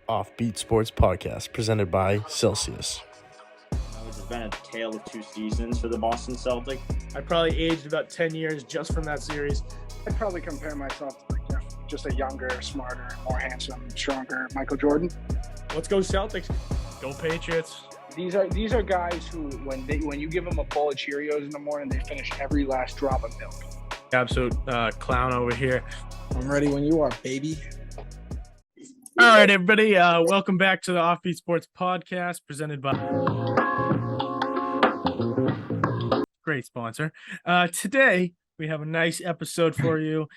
OffBeat Sports Podcast presented by Celsius. It's been a tale of two seasons for the Boston Celtics. I probably aged about 10 years just from that series. I'd probably compare myself to just a younger, smarter, more handsome, stronger Michael Jordan. Let's go Celtics. Go Patriots. These are guys who, when you give them a bowl of Cheerios in the morning, they finish every last drop of milk. Absolute clown over here. I'm ready when you are, baby. All right, everybody. Welcome back to the OffBeat Sports Podcast presented by great sponsor. Today, we have a nice episode for you.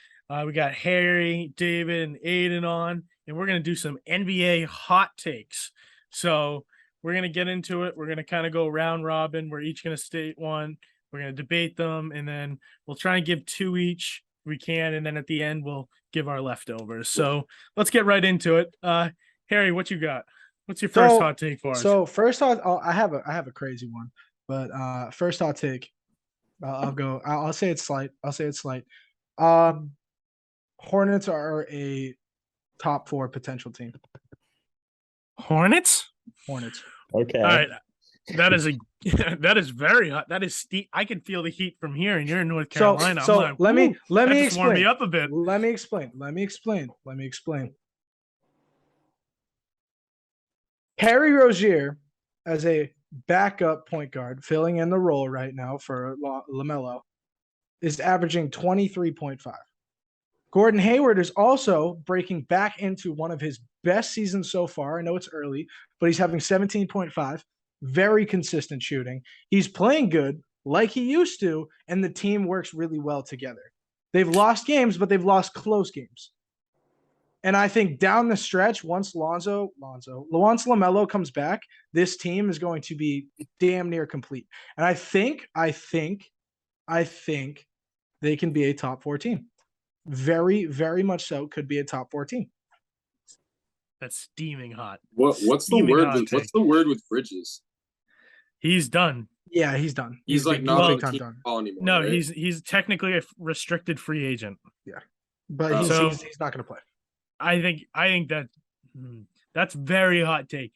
We got Harry, David, and Aiden on, and we're going to do some NBA hot takes. So we're going to get into it. We're going to kind of go round robin. We're each going to state one. We're going to debate them, and then we'll try and give two each if we can, and then at the end, we'll give our leftovers. So let's get right into it. Harry, what you got? What's your first hot take for us? So first I have a crazy one, but first hot take, I'll say it's slight. Hornets are a top 4 potential team. Hornets. Okay. All right. That is very hot. That is steep. I can feel the heat from here, and you're in North Carolina. So I'm like, let me explain. Warm me up a bit. Let me explain. Harry Rozier, as a backup point guard, filling in the role right now for LaMelo, is averaging 23.5. Gordon Hayward is also breaking back into one of his best seasons so far. I know it's early, but he's having 17.5. Very consistent shooting. He's playing good like he used to, and the team works really well together. They've lost games, but they've lost close games. And I think down the stretch, once LaMelo comes back, this team is going to be damn near complete. And I think they can be a top 4 team. Very, very much so. Could be a top 4 team. That's steaming hot. What's the word with Bridges? He's done. Yeah, he's done. He's like not a team done. ball anymore. No, right? he's technically a restricted free agent. Yeah, but he's not going to play. I think that's very hot take.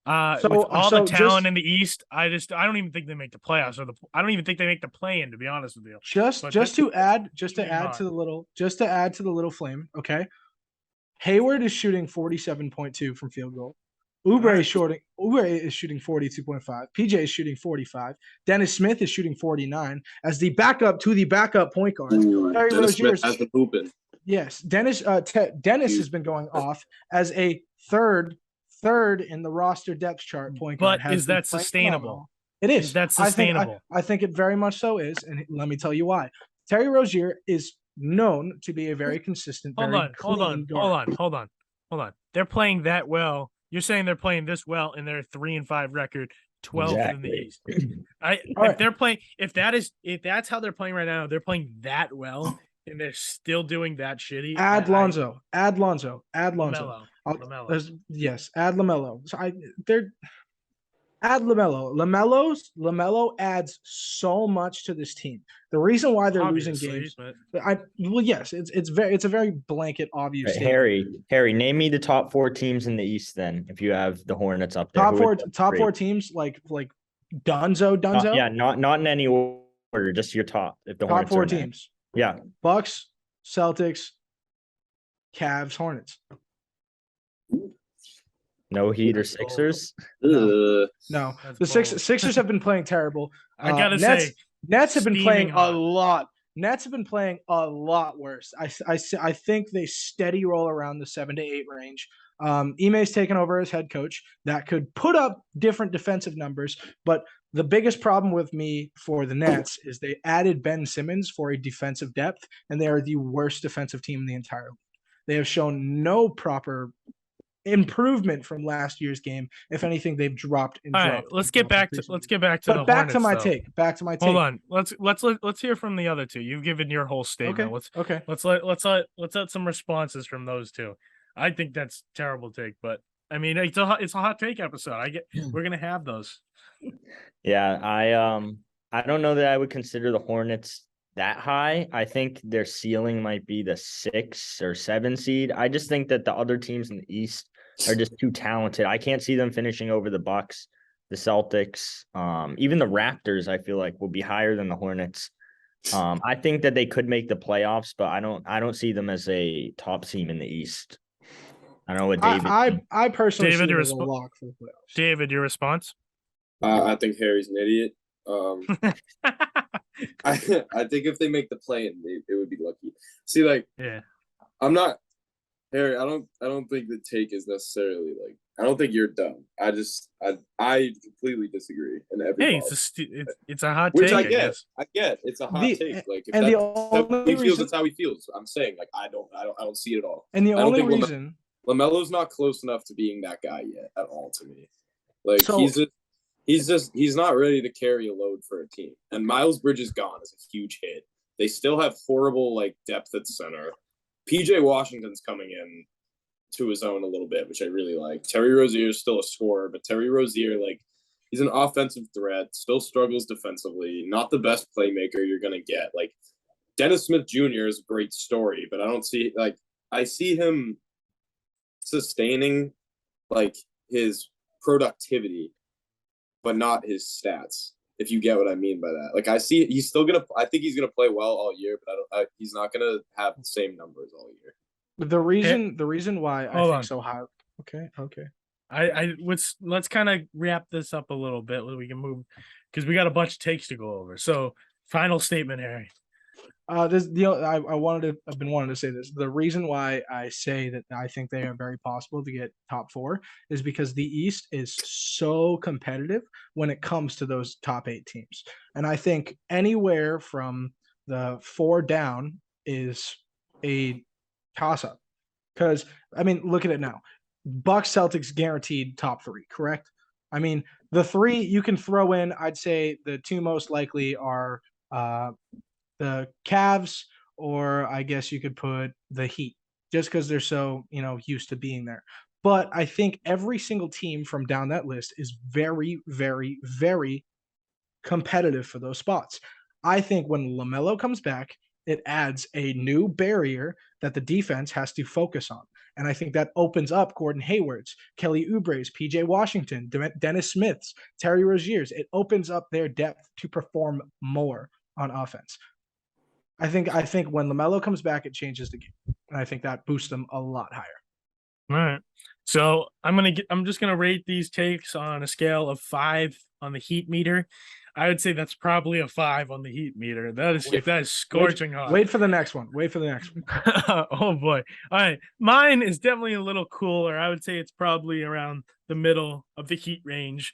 With all the talent in the East, I don't even think they make the playoffs, I don't even think they make the play-in, to be honest with you. Just to add to the little flame. Okay, Hayward is shooting 47.2 from field goal. Oubre is shooting 42.5. PJ is shooning 45. Dennis Smith is shooting 49 as the backup to the backup point guard. Dennis Smith has been hooping. Yes, Dennis has been going off as a third in the roster depth chart point guard. But is that sustainable? It is. That's sustainable. I think it very much so is, and let me tell you why. Terry Rozier is known to be a very consistent. Hold on. They're playing that well. You're saying they're playing this well, and they're 3-5 record, 12th in the East. If that's how they're playing right now, they're playing that well, and they're still doing that shitty. Add Lonzo. LaMelo. Yes, add LaMelo. So add LaMelo. LaMelo adds so much to this team. The reason why they're losing games, it's a very blanket obvious. Harry, name me the top 4 teams in the East. Then, if you have the Hornets up there, top four teams like Dunzo. Not in any order, just your top. If the top Hornets 4 teams, Bucks, Celtics, Cavs, Hornets. No Heat or Sixers? No. The Sixers have been playing terrible. I gotta say, Nets have been playing a lot. Nets have been playing a lot worse. I think they steady roll around the 7 to 8 range. Ime's taken over as head coach. That could put up different defensive numbers, but the biggest problem with me for the Nets is they added Ben Simmons for a defensive depth, and they are the worst defensive team in the entire league. They have shown no proper improvement from last year's game. If anything, they've dropped. All right, let's get back to my take. Hold on. Let's hear from the other two. You've given your whole statement. Okay. Let's let some responses from those two. I think that's a terrible take, but I mean it's a hot take episode. We're gonna have those. Yeah, I don't know that I would consider the Hornets that high. I think their ceiling might be the 6 or 7 seed. I just think that the other teams in the East are just too talented. I can't see them finishing over the Bucks, the Celtics, even the Raptors. I feel like will be higher than the Hornets. I think that they could make the playoffs, but I don't see them as a top team in the East. I don't know what David. I personally David, see your them as a lock for the playoffs. David, your response? I think Harry's an idiot. I think if they make the play, it would be lucky. See, like, yeah, I'm not Harry. I don't think the take is necessarily like. I don't think you're dumb. I completely disagree. In every hey, it's a hot which take. I get. It's a hot take. Like, if and that's the how he feels, reason, that's how he feels. I'm saying, like, I don't see it at all. and the I don't only think reason LaMelo's not close enough to being that guy yet at all to me. Like, So- he's not ready to carry a load for a team. And Miles Bridges gone is a huge hit. They still have horrible like depth at center. PJ Washington's coming in to his own a little bit, which I really like. Terry Rozier is still a scorer, but Terry Rozier, like, he's an offensive threat, still struggles defensively, not the best playmaker you're gonna get. Like, Dennis Smith Jr. is a great story, but I see him sustaining like his productivity, but not his stats. If you get what I mean by that, like, I think he's gonna play well all year, but he's not gonna have the same numbers all year. the reason why I Hold think on. so high. Okay. let's kind of wrap this up a little bit so we can move because we got a bunch of takes to go over. So, final statement, Harry. I've been wanting to say this. The reason why I say that I think they are very possible to get top 4 is because the East is so competitive when it comes to those top 8 teams. And I think anywhere from the 4 down is a toss up. Because, I mean, look at it now. Bucks, Celtics guaranteed top 3, correct? I mean, the 3 you can throw in, I'd say the 2 most likely are the Cavs, or I guess you could put the Heat, just because they're so, used to being there. But I think every single team from down that list is very, very, very competitive for those spots. I think when LaMelo comes back, it adds a new barrier that the defense has to focus on. And I think that opens up Gordon Hayward's, Kelly Oubre's, PJ Washington, Dennis Smith's, Terry Rozier's. It opens up their depth to perform more on offense. I think when LaMelo comes back, it changes the game. And I think that boosts them a lot higher. All right. So I'm just gonna rate these takes on a scale of 5 on the heat meter. I would say that's probably a 5 on the heat meter. That is scorching hot. Wait for the next one. Oh boy. All right. Mine is definitely a little cooler. I would say it's probably around the middle of the heat range.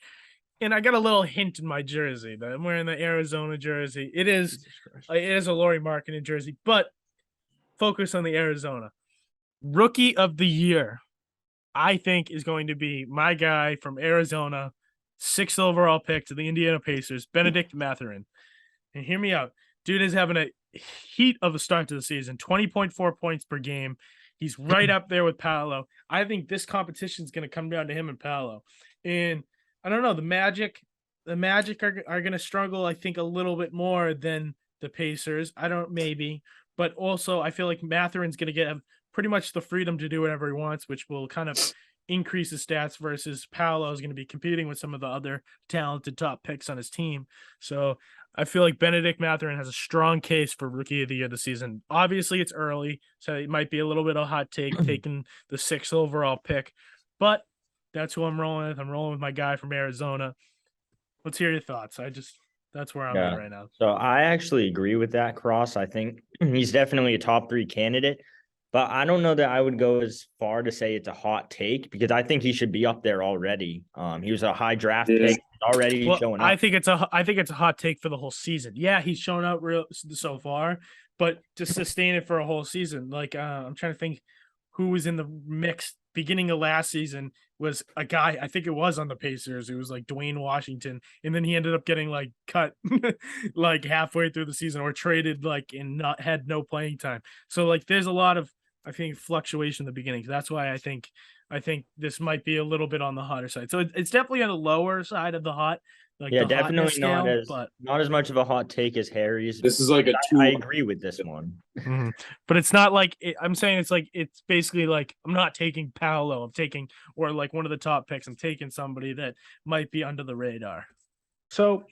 And I got a little hint in my jersey that I'm wearing the Arizona jersey. It is a Lauri Markkanen jersey, but focus on the Arizona. Rookie of the year, I think, is going to be my guy from Arizona, 6th overall pick to the Indiana Pacers, Benedict Mathurin. And hear me out. Dude is having a heat of a start to the season, 20.4 points per game. He's right up there with Paolo. I think this competition is going to come down to him and Paolo. And I don't know, the Magic are going to struggle, I think, a little bit more than the Pacers. But also I feel like Mathurin's going to have pretty much the freedom to do whatever he wants, which will kind of increase his stats versus Paolo is going to be competing with some of the other talented top picks on his team. So I feel like Benedict Mathurin has a strong case for Rookie of the Year this season. Obviously, it's early, so it might be a little bit of a hot take taking the 6th overall pick, but that's who I'm rolling with. I'm rolling with my guy from Arizona. Let's hear your thoughts. That's where I'm at right now. So I actually agree with that, Cross. I think he's definitely a top 3 candidate, but I don't know that I would go as far to say it's a hot take because I think he should be up there already. He was a high draft pick already showing up. I think it's a hot take for the whole season. Yeah, he's shown up real so far, but to sustain it for a whole season, like I'm trying to think who was in the mix beginning of last season was a guy, I think it was on the Pacers. It was like Dwayne Washington. And then he ended up getting like cut like halfway through the season or traded and had no playing time. So like there's a lot of, I think, fluctuation in the beginning. That's why I think this might be a little bit on the hotter side. So it's definitely on the lower side of the hot, like Yeah, the hotness definitely not scale, as but not as much of a hot take as Harry's. This is like a I 2. agree with this one. but it's not like I'm saying it's like it's basically like I'm not taking Paolo. I'm taking or like one of the top picks. I'm taking somebody that might be under the radar. So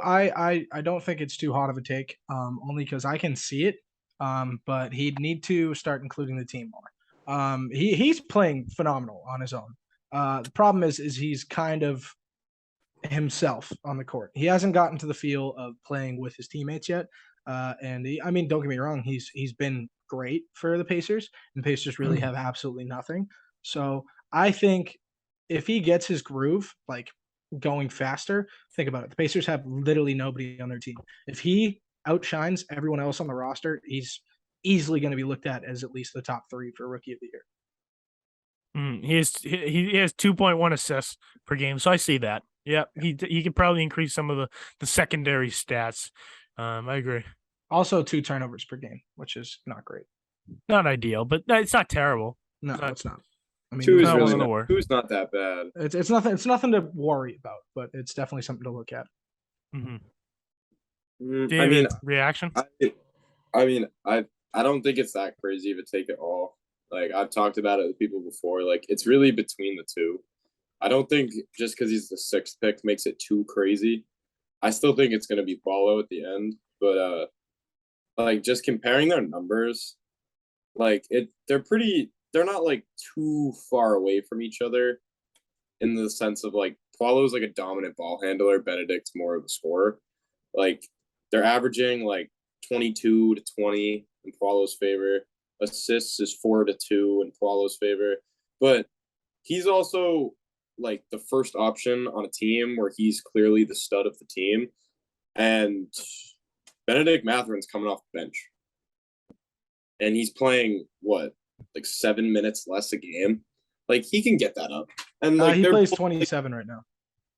I don't think it's too hot of a take, only because I can see it. But he'd need to start including the team more. He's playing phenomenal on his own. The problem is he's kind of himself on the court. He hasn't gotten to the feel of playing with his teammates yet. I mean, don't get me wrong, he's been great for the Pacers, and Pacers really have absolutely nothing. So I think if he gets his groove, like going faster, think about it. The Pacers have literally nobody on their team. If he outshines everyone else on the roster, he's easily going to be looked at as least the top 3 for Rookie of the Year. He has 2.1 assists per game, so I see that. Yeah, he could probably increase some of the secondary stats. I agree. Also, 2 turnovers per game, which is not great. Not ideal, but it's not terrible. No, it's not. I mean, 2 is not really one of the not, worst. 2 is not that bad. It's nothing. It's nothing to worry about, but it's definitely something to look at. David, I mean, reaction? I don't think it's that crazy of a take at all. Like I've talked about it with people before. Like it's really between the two. I don't think just because he's the 6th pick makes it too crazy. I still think it's going to be Paulo at the end, but like just comparing their numbers, like they're not like too far away from each other in the sense of like Paulo's like a dominant ball handler, Benedict's more of a scorer. Like they're averaging like 22 to 20 in Paulo's favor. Assists is 4 to 2 in Paulo's favor. But he's also like the first option on a team where he's clearly the stud of the team. And Benedict Matherin's coming off the bench. And he's playing what, like 7 minutes less a game? Like he can get that up. And like he plays 27 right now.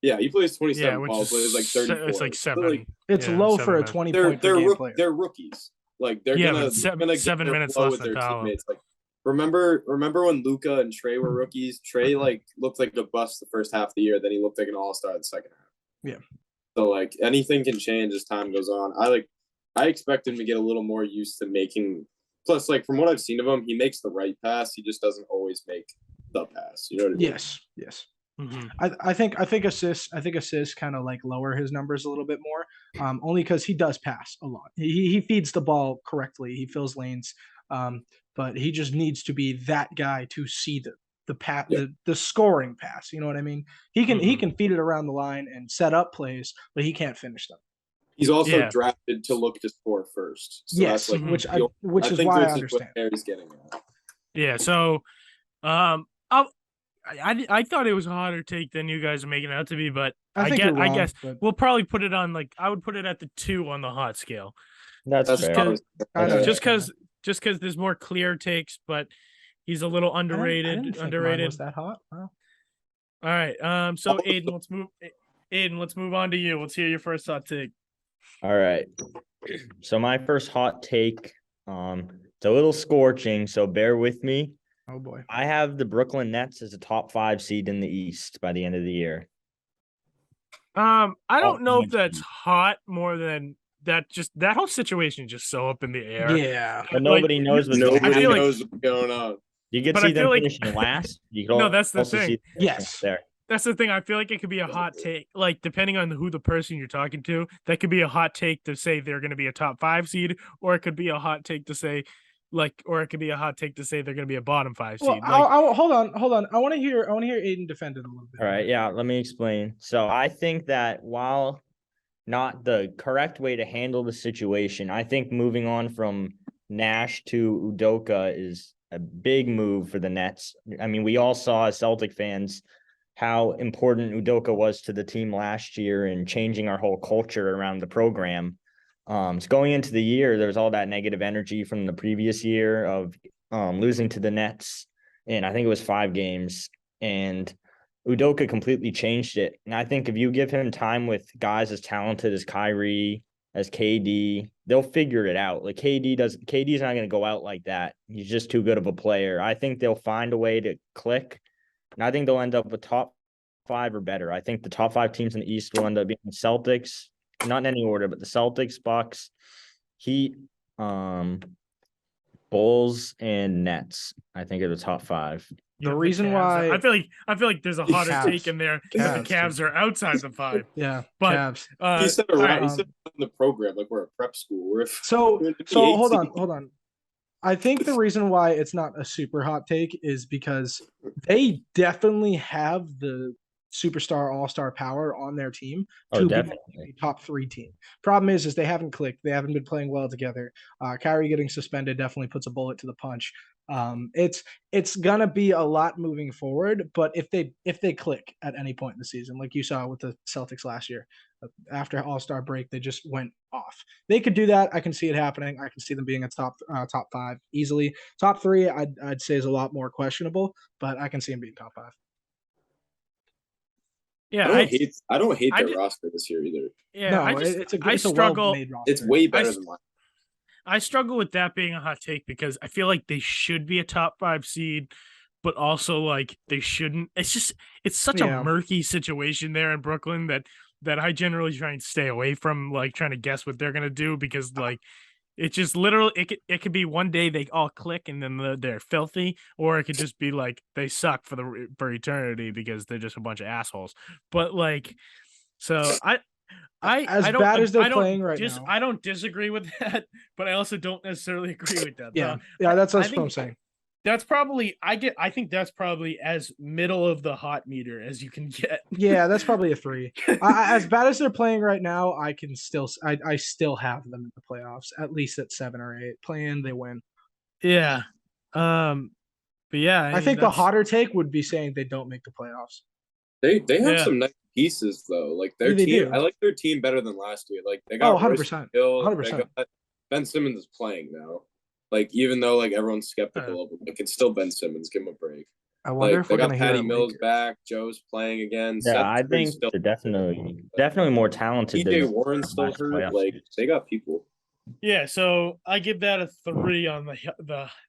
Yeah, he plays 27. Yeah, Paul plays like 34. It's like 7. Like, it's low for a 20-point per game player. They're rookies. Like they're Yeah, gonna but 7 get their minutes flow less with than their Paolo. teammates. Like remember when Luka and Trey were rookies? Trey like looked like a bust the first half of the year, then he looked like an all-star the second half. Yeah. So like anything can change as time goes on. I expect him to get a little more used to making. Plus, like from what I've seen of him, he makes the right pass. He just doesn't always make the pass. You know what I mean? Yes. Mm-hmm. I think assists kind of like lower his numbers a little bit more, only because he does pass a lot. He feeds the ball correctly. He fills lanes, but he just needs to be that guy to see the pass, the scoring pass. You know what I mean? He can feed it around the line and set up plays, but he can't finish them. He's also drafted to look to score first. So yes, that's like, which is why I understand. What Harry's getting at. Yeah, so I thought it was a hotter take than you guys are making it out to be, but I guess we'll probably put it on like I would put it at the 2 on the hot scale. That's fair. Just because there's more clear takes, but he's a little underrated. I didn't think mine was that hot? Wow. All right. So Aiden, let's move on to you. Let's hear your first hot take. All right. So my first hot take, it's a little scorching, so bear with me. Oh boy. I have the Brooklyn Nets as a top 5 seed in the East by the end of the year. I don't know if that's hot more than that. Just that whole situation is just so up in the air. Yeah. But nobody knows what's Nobody knows what's going on. You could see them finishing last. You could that's the also thing. see Yes. there. That's the thing. I feel like it could be a hot take, like depending on who the person you're talking to. That could be a hot take to say they're going to be a top 5 seed, or it could be a hot take to say, or it could be a hot take to say they're going to be a bottom 5 seed. Well, hold on. I want to hear Aiden defend it a little bit. All right, yeah. Let me explain. So I think that while not the correct way to handle the situation, I think moving on from Nash to Udoka is a big move for the Nets. I mean, we all saw as Celtic fans how important Udoka was to the team last year and changing our whole culture around the program. So going into the year, there was all that negative energy from the previous year of losing to the Nets, and I think it was 5 games, and Udoka completely changed it. And I think if you give him time with guys as talented as Kyrie, as KD, they'll figure it out. Like KD's not going to go out like that. He's just too good of a player. I think they'll find a way to click. And I think they'll end up with top 5 or better. I think the top 5 teams in the East will end up being the Celtics, not in any order, but the Celtics, Bucks, Heat, Bulls, and Nets. I think are the top 5. The reason Cavs why I feel like there's a hotter Cavs. take in there. that the Cavs. Cavs are outside the 5. Yeah, But Cavs. He said all around. right, He said in the program like we're a prep school. We're So we're in the so hold 18. on. I think the reason why it's not a super hot take is because they definitely have the superstar all-star power on their team Oh, to be definitely. a top 3 team. Problem is they haven't clicked. They haven't been playing well together. Kyrie getting suspended definitely puts a bullet to the punch. It's gonna be a lot moving forward, but if they click at any point in the season, like you saw with the Celtics last year, after All-Star break, they just went off. They could do that. I can see it happening. I can see them being a top 5 easily. Top 3, I'd say is a lot more questionable, but I can see them being top 5. yeah, I don't hate I their did- roster this year either. yeah, No, it's it's a struggle. well-made roster. It's way better than mine. I struggle with that being a hot take because I feel like they should be a top 5 seed, but also like they shouldn't. It's such Yeah. a murky situation there in Brooklyn that I generally try and stay away from like trying to guess what they're gonna do because like it just literally it could be one day they all click and then they're filthy, or it could just be like they suck for eternity because they're just a bunch of assholes. But like, so As I don't, bad as they're I don't playing right now. I don't disagree with that, but I also don't necessarily agree with that. Yeah, So that's I what I'm think saying. that's probably I think that's probably as middle of the hot meter as you can get. Yeah, that's probably a 3. As bad as they're playing right now, I still have them in the playoffs, at least at 7 or 8. Playing, they win. Yeah. But yeah, I mean, think the that's- hotter take would be saying they don't make the playoffs. They have Yeah. some nice pieces though. Like their Yeah, they team, do. I like their team better than last year. Like they got Oh, Royce 100%. Hill, 100%. they got- Ben Simmons is playing now. Like even though like everyone's skeptical of him, like it's still Ben Simmons. Give him a break. I wonder Like if they we're got gonna hear Patty a Mills Lakers. back, Joe's playing again. Yeah, Seth I Curry's think still they're definitely more talented. PJ than Warren's still last hurt. playoff Like series. they got people. Yeah, so I give that a 3 on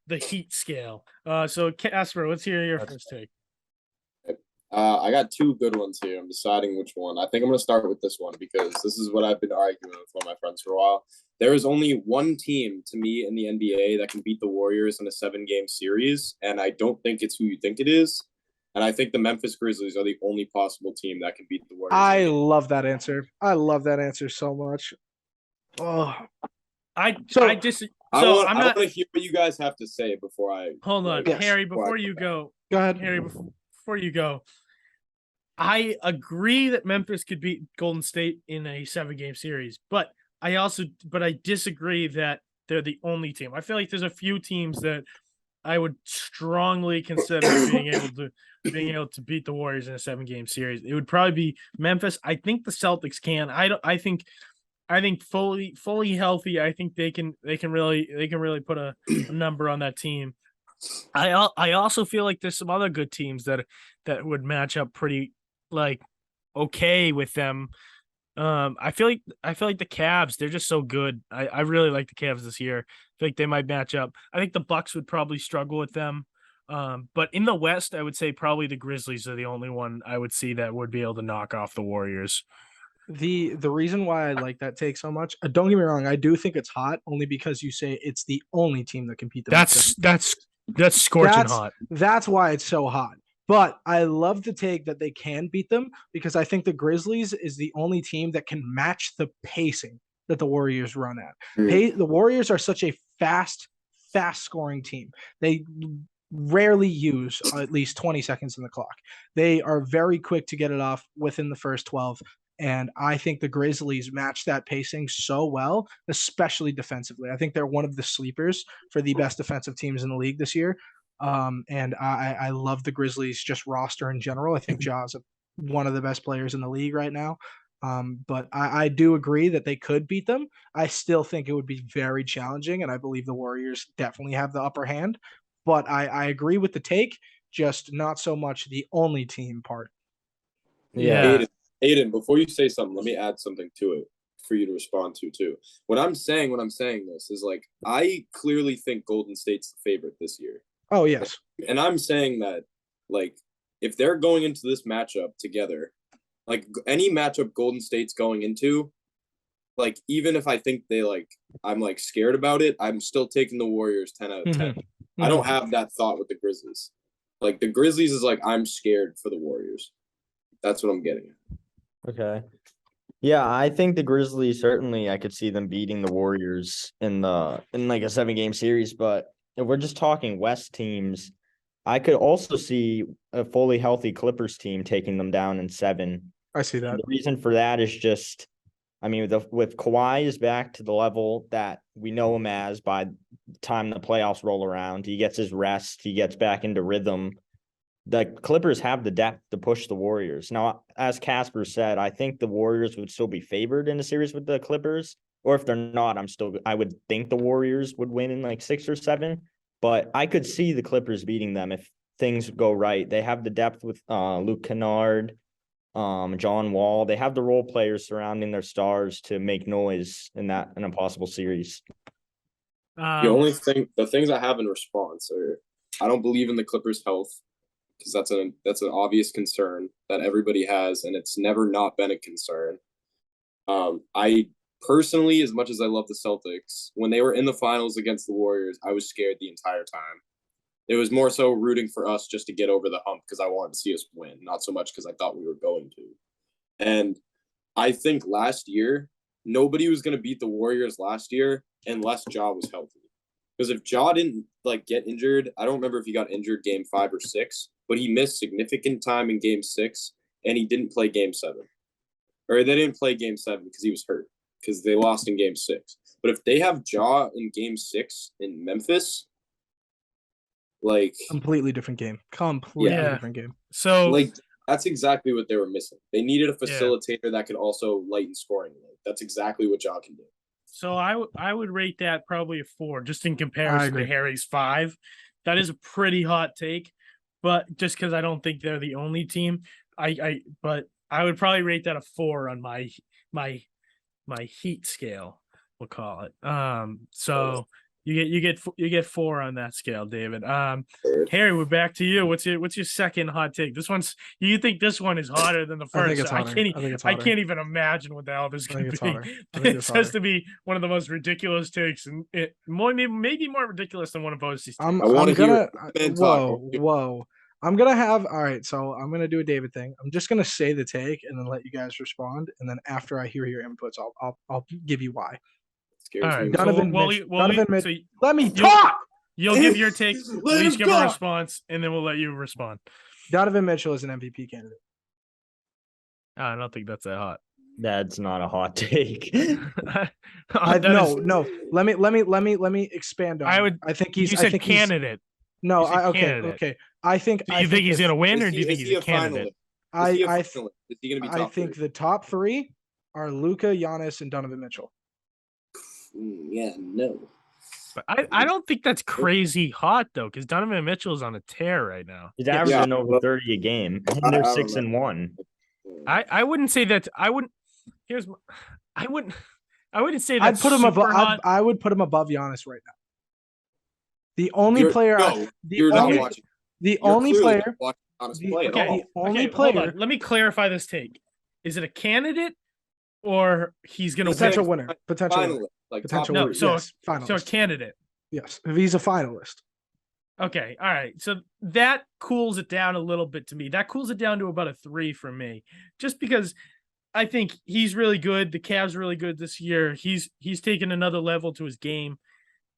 the heat scale. So Casper, let's hear your first take. I got 2 good ones here. I'm deciding which one. I think I'm gonna start with this one because this is what I've been arguing with one of my friends for a while. There is only one team to me in the NBA that can beat the Warriors in a 7-game series, and I don't think it's who you think it is. And I think the Memphis Grizzlies are the only possible team that can beat the Warriors. I love that answer. I love that answer so much. Oh, I So- just I so want I'm not. to hear what you guys have to say before I Hold on, Yes. Harry. before I Before come you back. go, go ahead. Harry. Before you go, I agree that Memphis could beat Golden State in a 7-game series, but I disagree that they're the only team. I feel like there's a few teams that I would strongly consider being able to beat the Warriors in a 7-game series. It would probably be Memphis. I think the Celtics can. I think fully healthy. I think they can really put a number on that team. I also feel like there's some other good teams that would match up pretty like okay with them. I feel like the Cavs, they're just so good. I really like the Cavs this year. I feel like they might match up. I think the Bucks would probably struggle with them. But in the West, I would say probably the Grizzlies are the only one I would see that would be able to knock off the Warriors. The reason why I like that take so much, don't get me wrong, I do think it's hot only because you say it's the only team that can beat them. That's scorching That's- hot. That's why it's so hot. But I love the take that they can beat them because I think the Grizzlies is the only team that can match the pacing that the Warriors run at. The Warriors are such a fast scoring team. They rarely use at least 20 seconds in the clock. They are very quick to get it off within the first 12. And I think the Grizzlies match that pacing so well, especially defensively. I think they're one of the sleepers for the best defensive teams in the league this year. And I love the Grizzlies just roster in general. I think Ja's one of the best players in the league right now. But I do agree that they could beat them. I still think it would be very challenging, and I believe the Warriors definitely have the upper hand. But I agree with the take, just not so much the only team part. Yeah. Aiden, before you say something, let me add something to it for you to respond to too. When I'm saying this is like I clearly think Golden State's the favorite this year. Oh yes. And I'm saying that like if they're going into this matchup together, like any matchup Golden State's going into, like even if I think I'm like scared about it, I'm still taking the Warriors 10 out of 10. I don't have that thought with the Grizzlies. Like the Grizzlies is like I'm scared for the Warriors. That's what I'm getting at. Okay. Yeah, I think the Grizzlies certainly I could see them beating the Warriors in like a 7-game series, but if we're just talking West teams, I could also see a fully healthy Clippers team taking them down in 7. I see that. The reason for that is just, I mean, with Kawhi is back to the level that we know him as by the time the playoffs roll around. He gets his rest. He gets back into rhythm. The Clippers have the depth to push the Warriors. Now, as Casper said, I think the Warriors would still be favored in a series with the Clippers. Or if they're not, I would think the Warriors would win in like 6 or 7. But I could see the Clippers beating them if things go right. They have the depth with Luke Kennard, John Wall. They have the role players surrounding their stars to make noise in a possible series. The things I have in response are I don't believe in the Clippers' health because that's an obvious concern that everybody has, and it's never not been a concern. I personally, as much as I love the Celtics, when they were in the finals against the Warriors, I was scared the entire time. It was more so rooting for us just to get over the hump because I wanted to see us win, not so much because I thought we were going to. And I think last year, nobody was going to beat the Warriors last year unless Ja was healthy. Because if Ja didn't get injured, I don't remember if he got injured game 5 or 6, but he missed significant time in game 6, and he didn't play game 7. Or they didn't play game 7 because he was hurt, because they lost in game 6. But if they have Ja in game 6 in Memphis, completely different game. Different game. So that's exactly what they were missing. They needed a facilitator that could also lighten scoring. That's exactly what Ja can do. So I would rate that probably a 4, just in comparison to Harry's 5. That is a pretty hot take, but just because I don't think they're the only team, but I would probably rate that a 4 on my heat scale, we'll call it. So you get 4 on that scale, David. Harry, we're back to you. What's your second hot take? You think this one is hotter than the first? I think it's hotter. I can't even imagine what the hell this could be. It has to be one of the most ridiculous takes, and maybe more ridiculous than one of Bosie's. Whoa. I'm gonna have all right. So I'm gonna do a David thing. I'm just gonna say the take and then let you guys respond, and then after I hear your inputs, I'll give you why. All right, Donovan Mitchell. So let me talk. You'll give your take. Please give a response, and then we'll let you respond. Donovan Mitchell is an MVP candidate. I don't think that's that hot. That's not a hot take. No. Let me expand on it. I think he's. You said candidate. No, okay. I think. Do you think he's gonna win, or do you think he's a candidate? I think the top 3 are Luka, Giannis, and Donovan Mitchell. Yeah, no. But I don't think that's crazy hot though, because Donovan Mitchell's on a tear right now. He's averaging over 30 a game, and they're 6-1. I wouldn't say that. I wouldn't say that. I'd put him above. I would put him above Giannis right now. The only player. The only player. Let me clarify this take. Is it a candidate, or he's going to potential winner? Potential winner. Potential winner. So a candidate. Yes, if he's a finalist. Okay, all right. So that cools it down a little bit to me. That cools it down to about a 3 for me, just because I think he's really good. The Cavs are really good this year. He's taken another level to his game.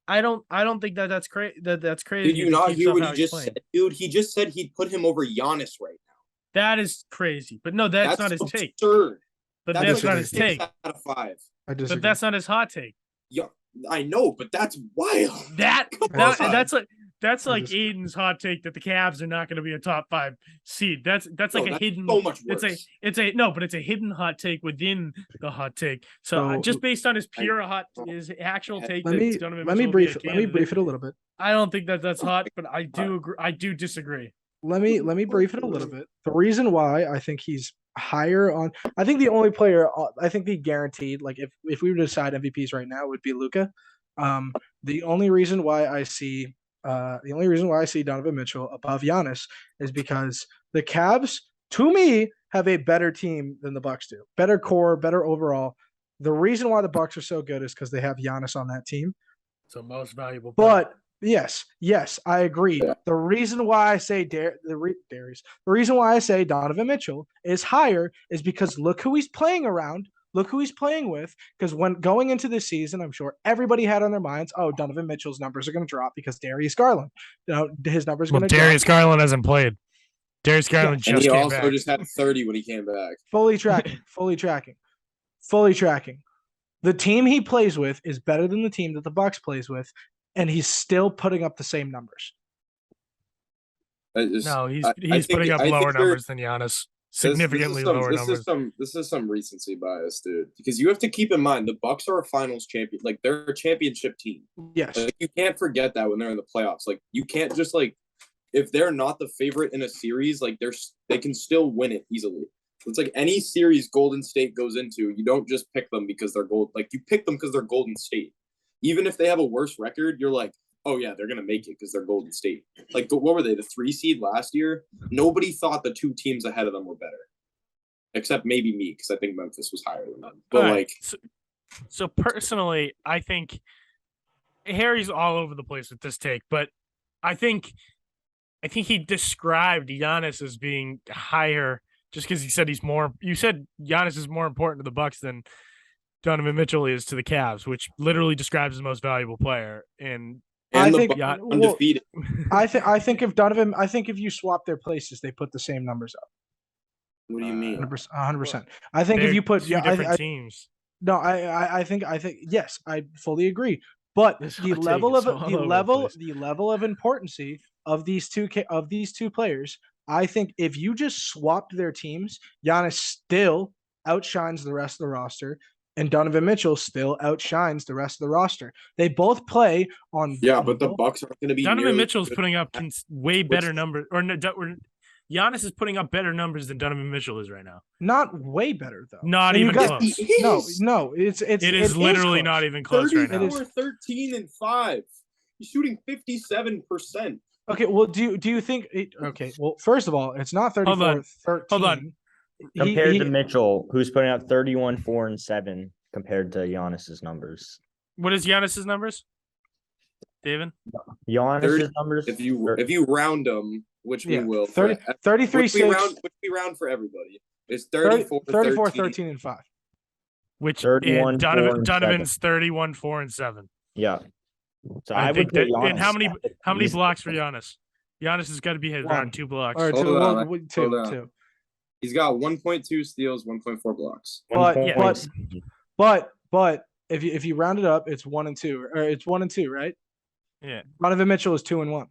I don't think that's crazy. That's crazy. Did you not hear what he just said, dude? He just said he'd put him over Giannis right now. That is crazy. But no, that's not his take. Absurd. But that's not his take. 6 out of 5. I disagree. But that's not his hot take. Yeah, I know, but that's wild. That's like Aiden's hot take that the Cavs are not going to be a top 5 seed. That's like a hidden. So much worse. It's a hidden hot take within the hot take. So just based on his his actual take. Let me brief it a little bit. I don't think that's hot, but I do agree. I do disagree. Let me brief it a little bit. The reason why I think he's higher on, I think the only player I think the guaranteed, like if we were to decide MVPs right now, it would be Luka. The only reason why I see the only reason why I see Donovan Mitchell above Giannis is because the Cavs, to me, have a better team than the Bucks do. Better core, better overall. The reason why the Bucks are so good is because they have Giannis on that team. So most valuable player. But yes, I agree. The reason why I say the reason why I say Donovan Mitchell is higher is because look who he's playing around. Look who he's playing with. Because when going into this season, I'm sure everybody had on their minds, oh, Donovan Mitchell's numbers are going to drop because Darius Garland, his numbers are going to drop. Darius Garland hasn't played. Darius Garland And he also back. just had 30 when he came back. Fully tracking. The team he plays with is better than the team that the Bucks plays with, and he's still putting up the same numbers. No, he's putting up lower numbers than Giannis. Significantly lower numbers. This is some recency bias, dude. Because you have to keep in mind the Bucks are a finals champion. Like, they're a championship team. Yes. Like, you can't forget that when they're in the playoffs. Like, you can't just, like, if they're not the favorite in a series, like, they can still win it easily. It's like any series Golden State goes into, you don't just pick them because they're gold. Like, you pick them because they're Golden State. Even if they have a worse record, you're like, oh yeah, they're gonna make it because they're Golden State. Like, what were they, the 3 seed last year? Nobody thought the 2 teams ahead of them were better, except maybe me, because I think Memphis was higher than them. But right. So personally, I think Harry's all over the place with this take, but I think he described Giannis as being higher just because he said he's more. You said Giannis is more important to the Bucks than Donovan Mitchell is to the Cavs, which literally describes the most valuable player. And I think undefeated. I think if you swap their places, they put the same numbers up. What do you mean? 100%. I think if you put two different teams. No, I think yes, I fully agree. But the level of importancy of these two players, I think if you just swapped their teams, Giannis still outshines the rest of the roster, and Donovan Mitchell still outshines the rest of the roster. They both play on. Yeah, but the Bucks aren't going to be. Donovan Mitchell's putting up way better numbers, or Giannis is putting up better numbers than Donovan Mitchell is right now. Not way better though. Not even close. No, it is literally not even close right now. 13 and 5. He's shooting 57%. Okay, well, do you think? Okay, well, first of all, it's not 34-13. Hold on. Compared to Mitchell, who's putting up 31, 4, and 7 compared to Giannis's numbers. What is Giannis's numbers, David? Giannis's numbers. If you round them, which we will, 33, which we round for everybody. It's 34, 13, and 5. Which 31, Donovan's 31, 4, and 7. Yeah. So I think that. And how many blocks for Giannis? Giannis has got to be around 2 blocks. Or two. He's got 1.2 steals, 1.4 blocks. But if you round it up, it's 1 and 2, or it's 1 and 2, right? Yeah. Donovan Mitchell is 2 and 1.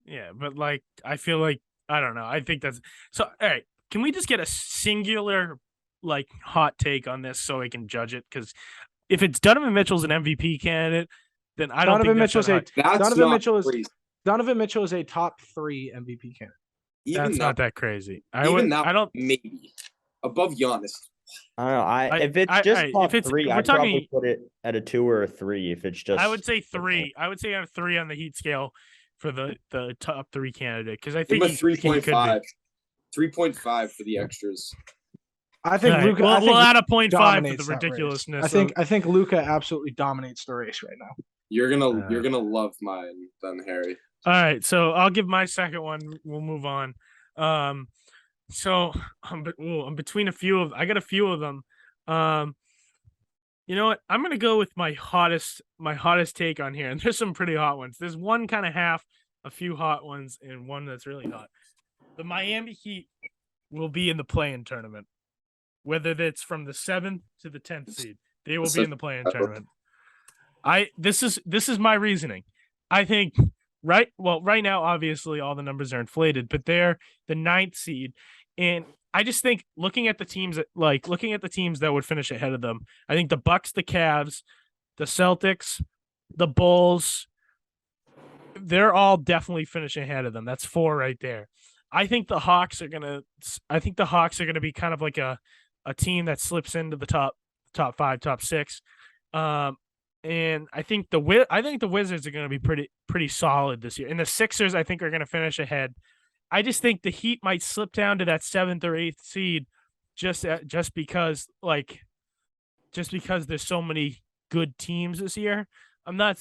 Yeah, but like I feel like I don't know. I think that's so. All right, can we just get a singular like hot take on this so I can judge it? Because if it's Donovan Mitchell's an MVP candidate, then I don't think Donovan Mitchell is a top 3 MVP candidate. That's not that crazy. I don't maybe above Giannis. I don't know. If it's just top 3, I'd probably put it at a 2 or a 3. If it's just, I would say 3. I would say I have 3 on the heat scale for the top 3 candidate because I think 3.5. 3.5 for the extras. I think Luka. We'll add a 0.5 for the ridiculousness. I think Luka absolutely dominates the race right now. You're gonna love mine, then, Harry. All right, so I'll give my second one. We'll move on. So I'm between a few of. I got a few of them. You know what? I'm gonna go with my hottest take on here, and there's some pretty hot ones. There's one kind of half, a few hot ones, and one that's really hot. The Miami Heat will be in the play-in tournament, whether that's from the 7th to the 10th seed. They will be in the play-in tournament. This is my reasoning. I think right now, obviously all the numbers are inflated, but they're the 9th seed. And I just think looking at the teams that would finish ahead of them, I think the Bucks, the Cavs, the Celtics, the Bulls, they're all definitely finishing ahead of them. That's 4 right there. I think the Hawks are gonna be kind of like a team that slips into the top 5, top 6. and I think the Wizards are going to be pretty solid this year. And the Sixers, I think, are going to finish ahead. I just think the Heat might slip down to that 7th or 8th seed, just because there's so many good teams this year. I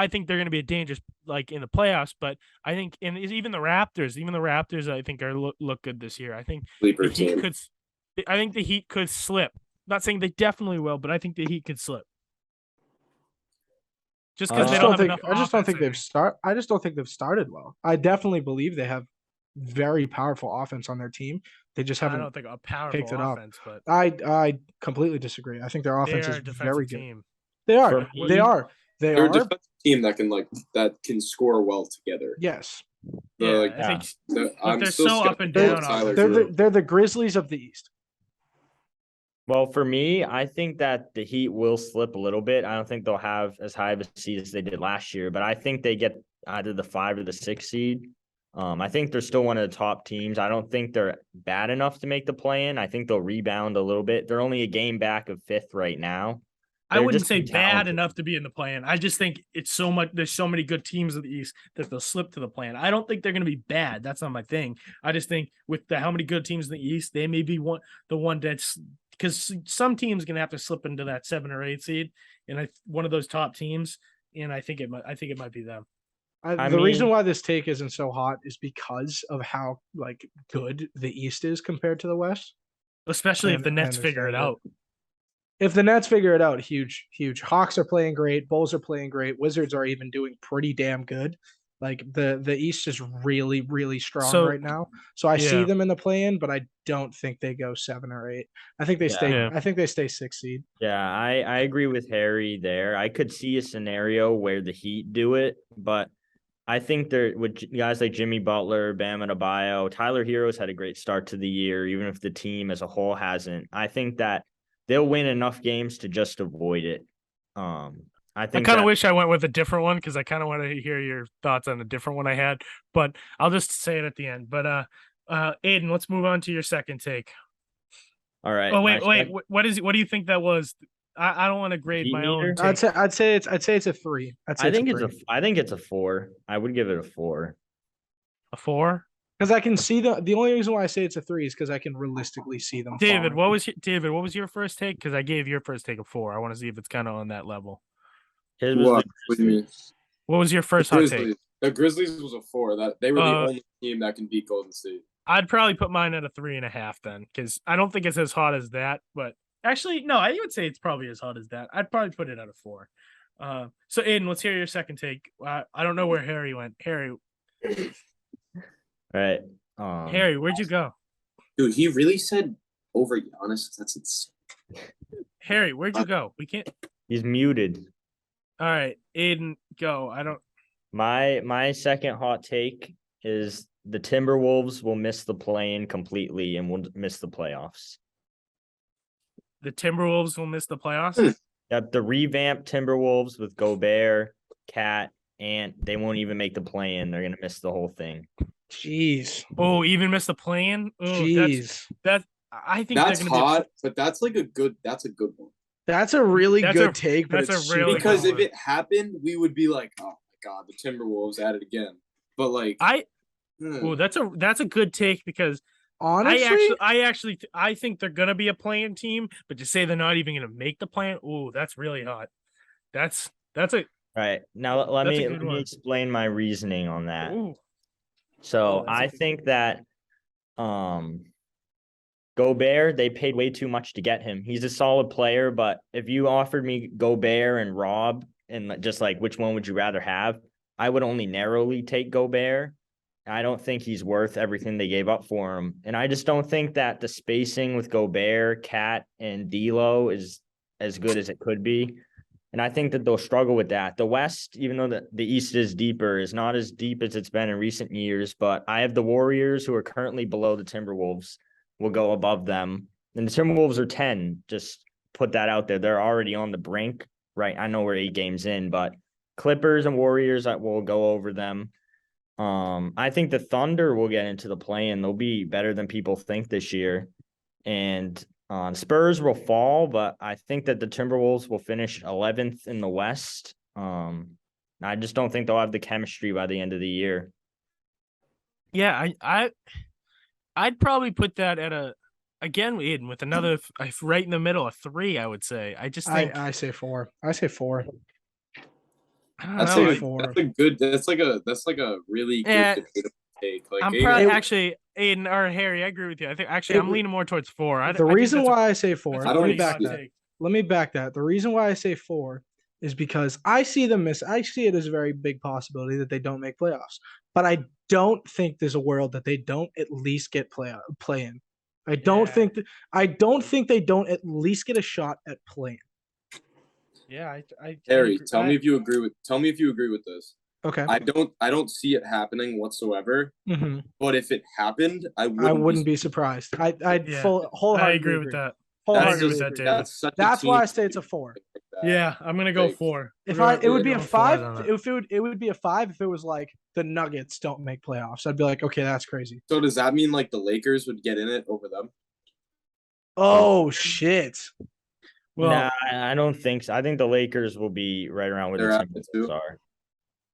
think they're going to be a dangerous in the playoffs, but I think even the Raptors, I think are look good this year. I think Sleeper the Heat team. could. I think the Heat could slip. I'm not saying they definitely will, but I think the Heat could slip. Just because they don't have enough. I just don't think they've started well. I definitely believe they have very powerful offense on their team. They just I haven't don't think a picked powerful it up. offense, but I completely disagree. I think their they offense are is a very defensive good. team. They are. For They me, are. They They're a are. defensive team that can score well together. Yes. Yeah, Yeah. I think But they're I'm still so up and skeptical of down Tyler offensively. Hero. They're the Grizzlies of the East. Well, for me, I think that the Heat will slip a little bit. I don't think they'll have as high of a seed as they did last year, but I think they get either the 5 or the 6 seed. I think they're still one of the top teams. I don't think they're bad enough to make the play-in. I think they'll rebound a little bit. They're only a game back of 5th right now. I They're wouldn't just say too bad talented. enough to be in the plan. I just think it's so much. There's so many good teams in the East that they'll slip to the plan. I don't think they're going to be bad. That's not my thing. I just think with how many good teams in the East, they may be the one that's because some teams going to have to slip into that 7 or 8 seed, and one of those top teams. And I think it might be them. The reason why this take isn't so hot is because of how good the East is compared to the West. Especially if the Nets figure it out. If the Nets figure it out, huge. Hawks are playing great. Bulls are playing great. Wizards are even doing pretty damn good. The East is really, really strong right now. So I see them in the play-in, but I don't think they go 7 or 8. I think they stay. Yeah. I think they stay 6 seed. Yeah, I agree with Harry there. I could see a scenario where the Heat do it, but I think they're with guys like Jimmy Butler, Bam Adebayo, Tyler Hero's had a great start to the year, even if the team as a whole hasn't. I think that they'll win enough games to just avoid it. I kind of wish I went with a different one because I kind of want to hear your thoughts on a different one I had, but I'll just say it at the end. But Aiden, let's move on to your second take. All right. Oh wait. What do you think that was? I don't want to grade my own take. I'd say it's a 3. I think it's a 4. I would give it a 4. A 4? Because I can see the only reason why I say it's a 3 is because I can realistically see them. David, what was your first take? Because I gave your first take a 4. I want to see if it's kind of on that level. What do you mean? What was your first hot take? The Grizzlies was a 4. That they were the only team that can beat Golden State. I'd probably put mine at a 3.5 then, because I don't think it's as hot as that. But actually, no, I would say it's probably as hot as that. I'd probably put it at a 4. So Aiden, let's hear your second take. I don't know where Harry went. Harry, right? Harry, where'd you go? Dude, he really said over Giannis. That's insane. Harry, where'd you go? We can't. He's muted. All right, Aiden, go. I don't. My second hot take is the Timberwolves will miss the play-in completely and will miss the playoffs. The Timberwolves will miss the playoffs? Yep, the revamped Timberwolves with Gobert, Cat, and they won't even make the play-in. They're gonna miss the whole thing. Jeez. Oh, even miss the play-in? Oh, jeez. I think that's hot, but that's a good one. That's a really good take, but it's really because if it happened, we would be like, oh my god, the Timberwolves at it again. But that's a good take because honestly, I think they're gonna be a play-in team, but to say they're not even gonna make the play-in, that's really hot. That's a right. Now let me explain my reasoning on that. Ooh. So I think that Gobert, they paid way too much to get him. He's a solid player, but if you offered me Gobert and Rob and just which one would you rather have, I would only narrowly take Gobert. I don't think he's worth everything they gave up for him. And I just don't think that the spacing with Gobert, Cat, and D'Lo is as good as it could be. And I think that they'll struggle with that. The West, even though the East is deeper, is not as deep as it's been in recent years. But I have the Warriors, who are currently below the Timberwolves, will go above them. And the Timberwolves are 10. Just put that out there. They're already on the brink, right? I know we're 8 games in, but Clippers and Warriors will go over them. I think the Thunder will get into the play and they'll be better than people think this year. And Spurs will fall, but I think that the Timberwolves will finish 11th in the West. I just don't think they'll have the chemistry by the end of the year. Yeah, I'd probably put that at again, Aiden, with another right in the middle, a 3. I would say. I just think I say 4. I say 4. I don't That's know. say a 4. that's a good that's like a really good Yeah. debatable take. Like I'm Aiden, probably It- actually Aiden or Harry. I agree with you. I think actually It- I'm leaning more towards 4. I The think reason that's a- why I say 4, that's I a don't let me pretty back hot see that. take. Let me back that. The reason why I say 4 is because I see them miss. I see it as a very big possibility that they don't make playoffs. But I don't think there's a world that they don't at least get play in. I don't Yeah. think I don't think they don't at least get a shot at playing. Yeah, I Harry, agree. tell me if you agree with this. Okay. I don't see it happening whatsoever. hmm But if it happened, I I wouldn't, wouldn't be surprised. I'd Yeah. wholeheartedly I agree with that. That's Wholeheartedly with that, agree. David. That's such. That's a why team I say it's a 4. like that. Yeah, I'm gonna go Like, 4. If We're it would be a going 4 5, on that. if it would be a 5 if it was like the Nuggets don't make playoffs. I'd be like, okay, that's crazy. So does that mean like the Lakers would get in it over them? Oh shit. Well, Nah, I don't think so. I think the Lakers will be right around where They're the at it Timberwolves too? are.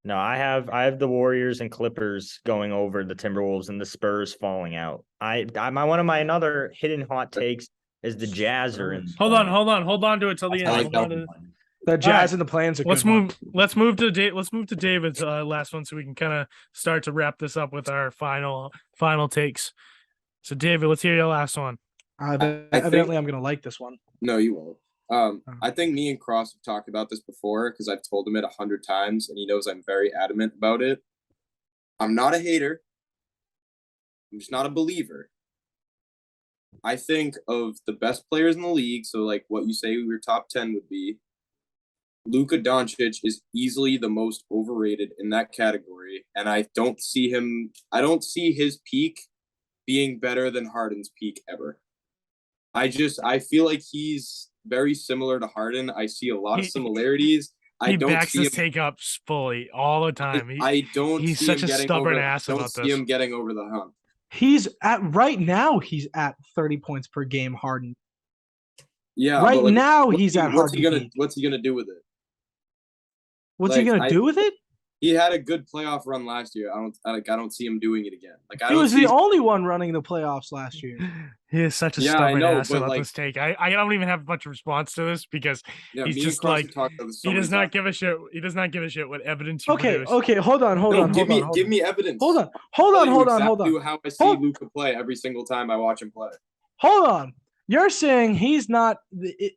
No, I have the Warriors and Clippers going over the Timberwolves and the Spurs falling out. One of my another hidden hot takes is the Jazz are in. hold on to it till the I end. like Hold on that to one. The Jazz right. and the plans are Let's good. move to David's last one so we can kind of start to wrap this up with our final takes. So David, let's hear your last one. Evidently, I'm gonna like this one. No, you won't. I think me and Cross have talked about this before because I've told him it 100 times and he knows I'm very adamant about it. I'm not a hater. I'm just not a believer. I think of the best players in the league, so like what you say your top 10 would be. Luka Doncic is easily the most overrated in that category, and I don't see his peak being better than Harden's peak ever. I feel like he's very similar to Harden. I see a lot of similarities. He backs his take up fully all the time. I don't he's see such him a getting stubborn over, ass don't about see this. him getting over the hump. He's at 30 points per game. Harden. Yeah, Right but like, now he's at what's he Harden. what's he gonna do with it? What's he like, gonna do with it? He had a good playoff run last year. I don't see him doing it again. Like He was the only one running the playoffs last year. He is such a Yeah, I stubborn know, ass but, about like- this take. I don't even have much response to this because Yeah, he's me and just Cross like have talked about this so he does many not times. give a shit. He does not give a shit what evidence you Okay, produce. okay, hold on. Give me evidence. Hold on. Tell you exactly how I see Hold- Luka play every single time I watch him play. Hold on. You're saying he's not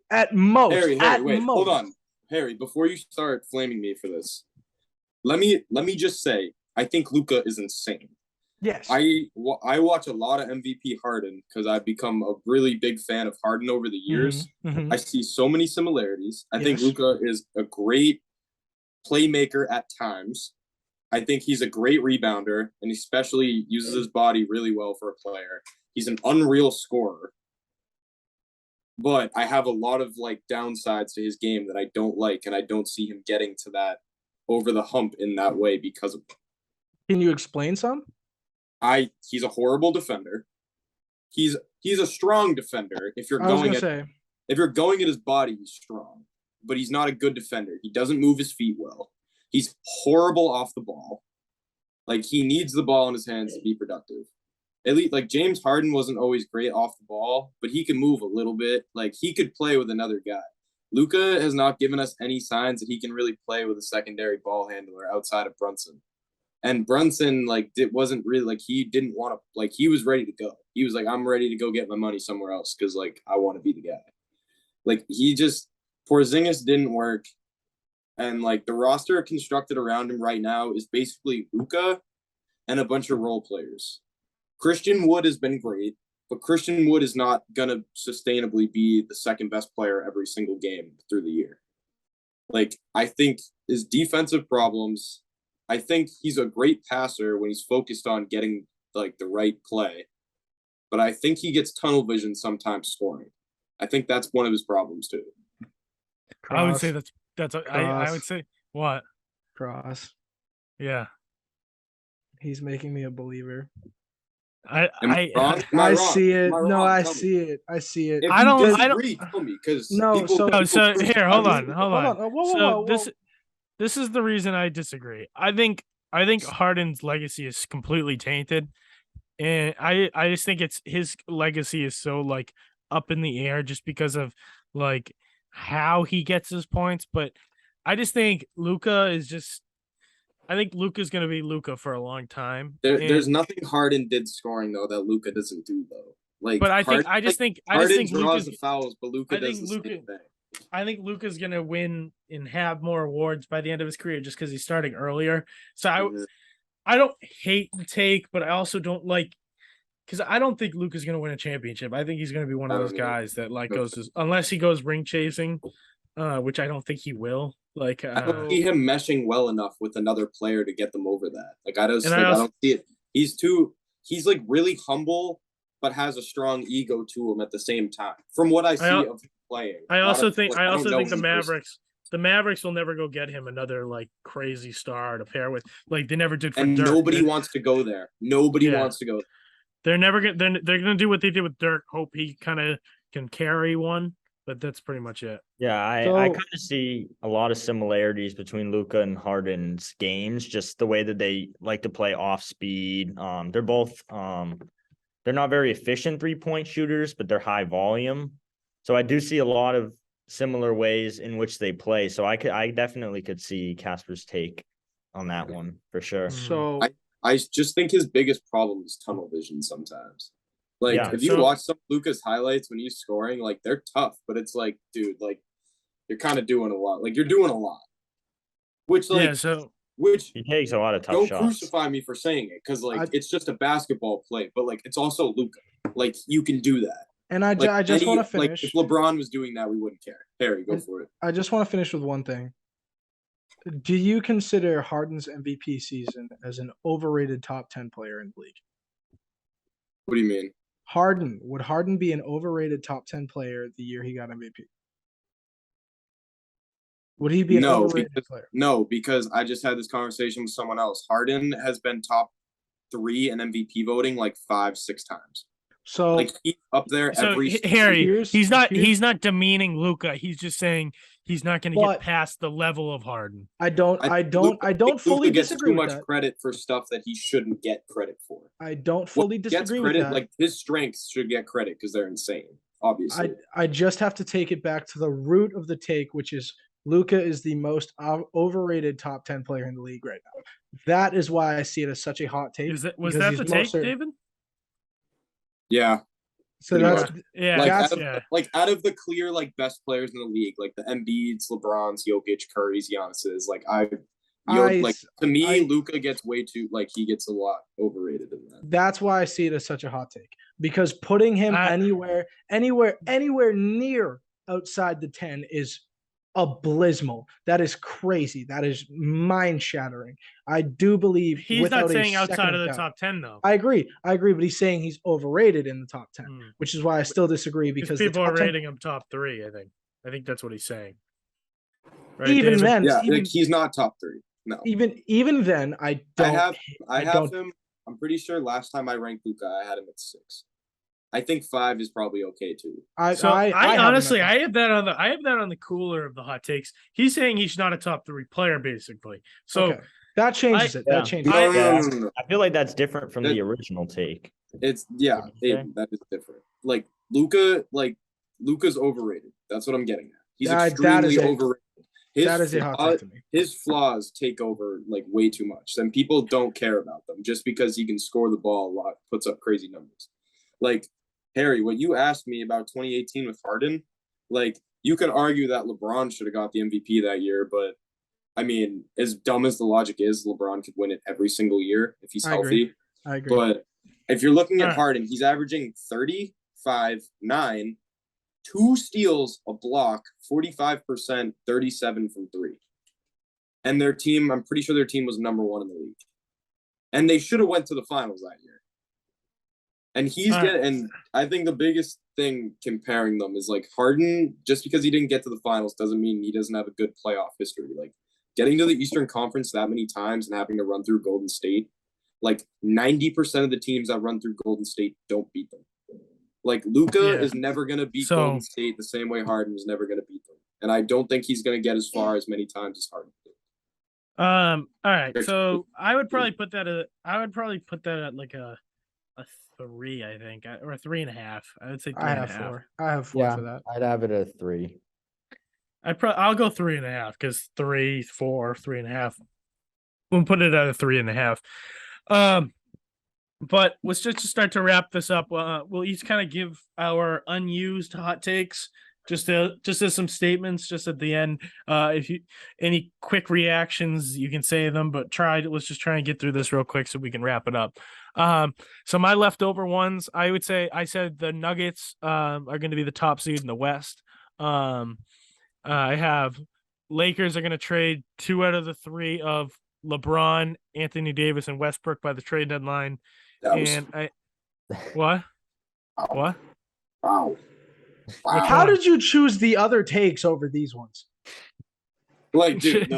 at most. Harry, at wait, most. hold on. Harry, before you start flaming me for this, let me just say, I think Luka is insane. Yes. I watch a lot of MVP Harden because I've become a really big fan of Harden over the years. Mhm. I see so many similarities. I think Yes. Luka is a great playmaker at times. I think he's a great rebounder and especially uses his body really well for a player. He's an unreal scorer. But I have a lot of like downsides to his game that I don't like, and I don't see him getting to that over the hump in that way because of Can you explain some? he's a horrible defender. He's a strong defender. If you're I was going gonna at say. if you're going at his body, he's strong. But he's not a good defender. He doesn't move his feet well. He's horrible off the ball. Like he needs the ball in his hands to be productive. At least like James Harden wasn't always great off the ball, but he can move a little bit. Like he could play with another guy. Luka has not given us any signs that he can really play with a secondary ball handler outside of Brunson. And Brunson, like, it wasn't really like he didn't want to, like, he was ready to go. He was like, I'm ready to go get my money somewhere else because, like, I want to be the guy. Like, Porzingis didn't work. And, like, the roster constructed around him right now is basically Luka and a bunch of role players. Christian Wood has been great, but Christian Wood is not going to sustainably be the second best player every single game through the year. Like, I think his defensive problems. I think he's a great passer when he's focused on getting like the right play, but I think he gets tunnel vision sometimes scoring. I think that's one of his problems too. I would say I would say what? Cross. Yeah. He's making me a believer. Am I wrong? Am I wrong? see it. Am I No, wrong? I Tell me. see it. I see it. If I you don't- disagree, tell me, because No, people, so- No, people so crucify here, hold me. on. Whoa, whoa, So whoa, whoa. this is the reason I disagree. I think Harden's legacy is completely tainted. And I just think it's his legacy is so like up in the air just because of like how he gets his points. But I just think Luka is just I think Luka's gonna be Luka for a long time. There's And- nothing Harden did scoring though that Luka doesn't do though. Like, but I think Harden, I just like, think I Harden just think draws Luka's the fouls, but Luka I does think the Luka- same thing. I think Luka's gonna win and have more awards by the end of his career just because he's starting earlier. So Mhm. I don't hate the take, but I also don't like because I don't think Luka's gonna win a championship. I think he's gonna be one of I those don't either. guys that like Nope. unless he goes ring chasing, which I don't think he will. Like I don't see him meshing well enough with another player to get them over that. Like, I just And I like I also- don't see it. He's like really humble, but has a strong ego to him at the same time. From what I see al- of him playing. I Not also of- think like, I don't also know think the him personally. Mavericks will never go get him another like crazy star to pair with, like they never did for And Dirk. nobody wants to go there. Nobody Yeah. wants to go. They're never gonna they're gonna do what they did with Dirk. Hope he kind of can carry one, but that's pretty much it. Yeah, I So- kind of see a lot of similarities between Luca and Harden's games, just the way that they like to play off speed. They're both they're not very efficient 3-point shooters, but they're high volume. So I do see a lot of similar ways in which they play. So I definitely could see Casper's take on that one for sure. So I just think his biggest problem is tunnel vision sometimes. Like, Yeah, if you so- watch some Luka's highlights when he's scoring, like, they're tough, but it's like, dude, like, you're kind of doing a lot. Like, you're doing a lot. Which, like, Yeah, so which He takes a lot of tough don't shots. crucify me for saying it, because like I- it's just a basketball play, but like it's also Luka. Like, you can do that. and I, Like, I just want to like, finish. if LeBron was doing that, we wouldn't care. Harry, go for it. I just want to finish with one thing. Do you consider Harden's MVP season as an overrated top 10 player in the league? What do you mean? Would Harden be an overrated top 10 player the year he got MVP? Would he be an No, overrated because- player? No, because I just had this conversation with someone else. Harden has been top 3 in MVP voting like 5-6 times. So Like, he's up there so every. Harry, here's- he's not here's- demeaning Luca. He's just saying he's not going to But- get past the level of Harden. I don't think fully Luka gets disagree too with much that. credit for stuff that he shouldn't get credit for. I don't What fully gets disagree with credit, that. like his strengths should get credit because they're insane. Obviously, I just have to take it back to the root of the take, which is Luka is the most overrated top 10 player in the league right now. That is why I see it as such a hot take. Was that because he's the take, most certain- David? yeah. So pretty that's much. Yeah, Like, that's- out of, yeah. like out of the clear like best players in the league, like the Embiids, LeBrons, Jokic, Curry's, Giannis's, like like to me, Luka gets way too like he gets a lot overrated in that. that's why I see it as such a hot take. Because putting him anywhere near outside the 10 is abysmal. That is crazy. That is mind shattering. I do believe He's without not a saying second outside of the doubt- top 10 though. I agree, but he's saying he's overrated in the top 10, Hmm. which is why I still disagree Because because the people are top 10 rating him top 3. I think that's what he's saying. Right, even David? then, Yeah, even, like he's not top 3. No, even then, I don't. I don't- have him. I'm pretty sure last time I ranked Luka, I had him at 6. I think 5 is probably okay too. So I have him honestly, at I have that on the cooler of the hot takes. He's saying he's not a top 3 player, basically. So okay. That changes it. yeah. That changes. No, it. no, no, no, no. I feel like that's different from the That- original take. It's Okay. that is different. Like Luka's overrated. That's what I'm getting at. He's That extremely is a- overrated. That is a hot take to me. His flaws take over like way too much, and people don't care about them just because he can score the ball a lot, puts up crazy numbers. Like, Harry, what you asked me about 2018 with Harden, like, you can argue that LeBron should have got the MVP that year, but I mean, as dumb as the logic is, LeBron could win it every single year if he's I agree. healthy. I agree. But if you're looking at Alright. Harden, he's averaging 35, 9, 2 steals, a block, 45%, 37 from 3. And their team, I'm pretty sure their team was number 1 in the league. And they should have went to the finals that year. And and I think the biggest thing comparing them is like Harden, just because he didn't get to the finals doesn't mean he doesn't have a good playoff history. Like, getting to the Eastern Conference that many times and having to run through Golden State, like 90% of the teams that run through Golden State don't beat them. Like Luka is never gonna beat Golden State the same way Harden was never gonna beat them, and I don't think he's gonna get as far as many times as Harden did. All right. So I would probably put that at like a 3, I think, or a 3.5. I would say 3.5. I have 4 for that. I'd have it a 3. I'll go 3.5 because 3, 4, 3.5. We'll put it at a 3.5. But let's just start to wrap this up. We'll each kind of give our unused hot takes, just as some statements, just at the end. If you any quick reactions, you can say them. But let's just try and get through this real quick so we can wrap it up. So my leftover ones, I said the Nuggets are going to be the top seed in the West. I have Lakers are going to trade 2 out of the 3 of LeBron, Anthony Davis, and Westbrook by the trade deadline. What? Wow. How did you choose the other takes over these ones? Like, dude,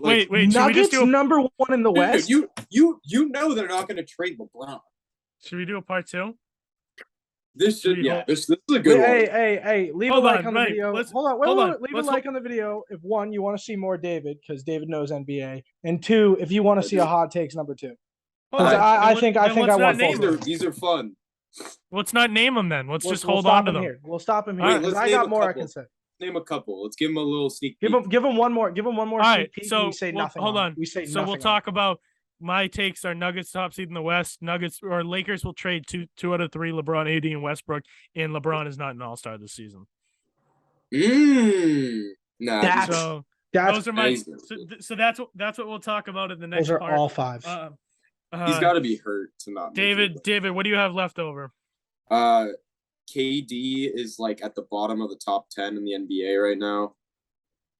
wait. Nuggets number 1 in the West. Dude, you know they're not going to trade LeBron. Should we do a part 2? This is a good one. Hey, leave a like on the video. Hold on. Leave a Let's like on the video if 1, you want to see more David because David knows NBA, and 2, if you want to see a hot takes number 2. I think I want both. These are fun. Let's not name them then. Let's just hold stop on to them. Here. We'll stop him here. I got more I can say. Name a couple. Let's give him a little sneak peek. Give him one more. Give him one more sneak peek. So we say nothing. Hold on. We say so nothing. We'll talk about my takes are Nuggets top seed in the West. Nuggets or Lakers will trade 2 out of 3 LeBron, AD, and Westbrook, and LeBron is not an all-star this season. Nah. Those are my. So that's what we'll talk about in the next. Those are part. all 5s. He's got to be hurt to not. David, what do you have left over? KD is like at the bottom of the top 10 in the NBA right now,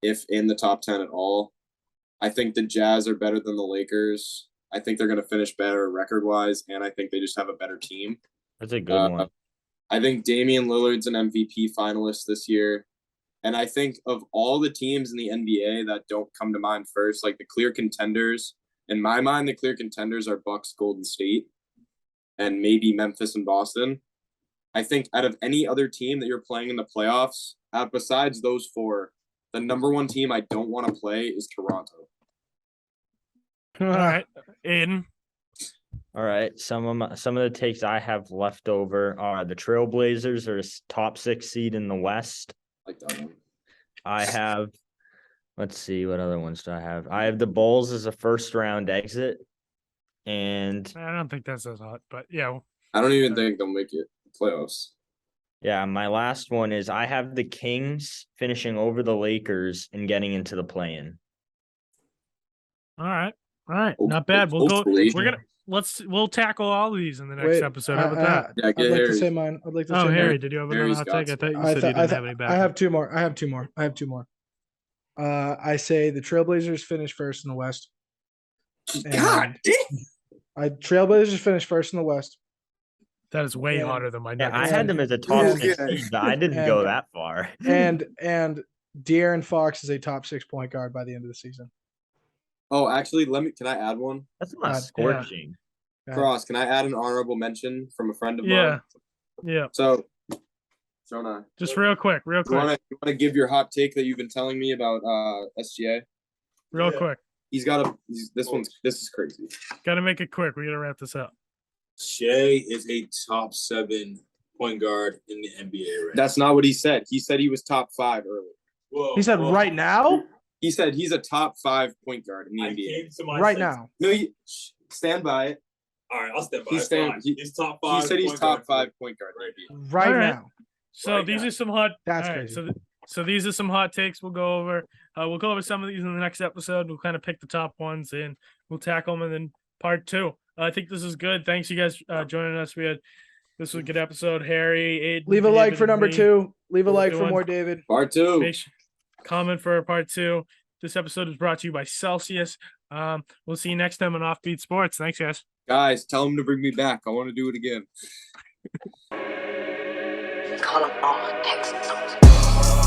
if in the top 10 at all. I think the Jazz are better than the Lakers. I think they're going to finish better record-wise, and I think they just have a better team. That's a good one. I think Damian Lillard's an MVP finalist this year. And I think of all the teams in the NBA that don't come to mind first, like the clear contenders, in my mind, the clear contenders are Bucks, Golden State, and maybe Memphis and Boston. I think out of any other team that you're playing in the playoffs, besides those 4, the number 1 team I don't want to play is Toronto. All right, Aiden. All right, some of the takes I have left over are the Trailblazers are top 6 seed in the West. Like that one. I have, let's see, what other ones do I have? I have the Bulls as a first round exit, and I don't think that's as hot, but yeah. I don't even think they'll make it playoffs. Yeah, my last one is I have the Kings finishing over the Lakers and getting into the play-in. All right, not bad. We'll tackle all of these in the next episode. How about that? Yeah, I'd like to say mine. Harry, did you have another hot take? I thought you said you didn't have any back. I have two more. I say the Trailblazers finish first in the West. God damn. Trailblazers finish first in the West. That is way hotter than my Yeah, Nuggets. I had them as a top 6 seed, but I didn't go that far. And De'Aaron Fox is a top 6 point guard by the end of the season. Oh, actually, can I add one? That's not scorching. Yeah. Cross, can I add an honorable mention from a friend of mine? Yeah. So, Jonah. Just real quick. You want to give your hot take that you've been telling me about SGA? Real quick. This is crazy. Got to make it quick. We got to wrap this up. Shea is a top 7 point guard in the NBA That's not what he said. He said he was top 5 earlier. Whoa, he said right now? He said he's a top 5 point guard in the NBA. Right now. No, stand by it. All right, I'll stand by it. He's top 5. He said he's top 5 point guard in the NBA. Right now. So these are some hot. That's right, crazy. So these are some hot takes we'll go over. We'll go over some of these in the next episode. We'll kind of pick the top ones and we'll tackle them in then part 2. I think this is good. Thanks, you guys, joining us. This was a good episode. Harry, Aiden, leave a like for number 2. Leave a like for one. more David. Part 2. Comment for part 2. This episode is brought to you by Celsius. We'll see you next time on Offbeat Sports. Thanks, guys. Guys, tell them to bring me back. I want to do it again. Call them all Texans.